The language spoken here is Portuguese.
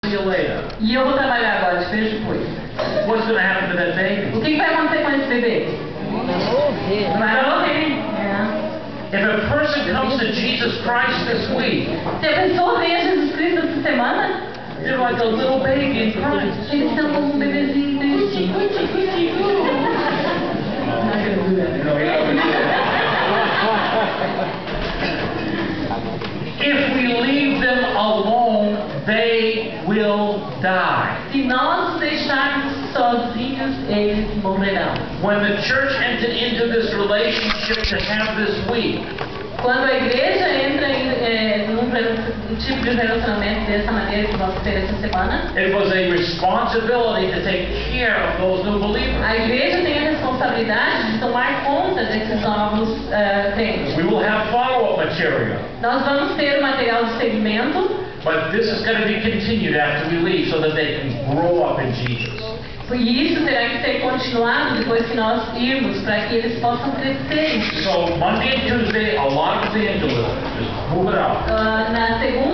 See you later. E eu vou trabalhar agora, te vejo depois. What's going to happen to that baby? O que vai acontecer com esse bebê? Vai morrer. If a person comes to Jesus Christ this week, Se a pessoa vem a Jesus Cristo essa semana, they're like a little baby in Christ. eles são como um bebezinho bonitinho. If we leave them alone, they will die. Se nós os deixarmos sozinhos, eles morrerão. When the church entered into this relationship to have this week, Quando a igreja entra num tipo de relacionamento dessa maneira que nós temos essa semana, it was a responsibility to take care of those new believers. a igreja tem a responsabilidade de tomar conta desses novos crentes. We will have follow-up material, Nós vamos ter o material de segmento, but this is going to be continued after we leave so that they can grow up in Jesus. e isso terá que ser continuado depois que nós irmos, para que eles possam crescer. So Monday and Tuesday, a lot of evangelism. Just move it out. Na segunda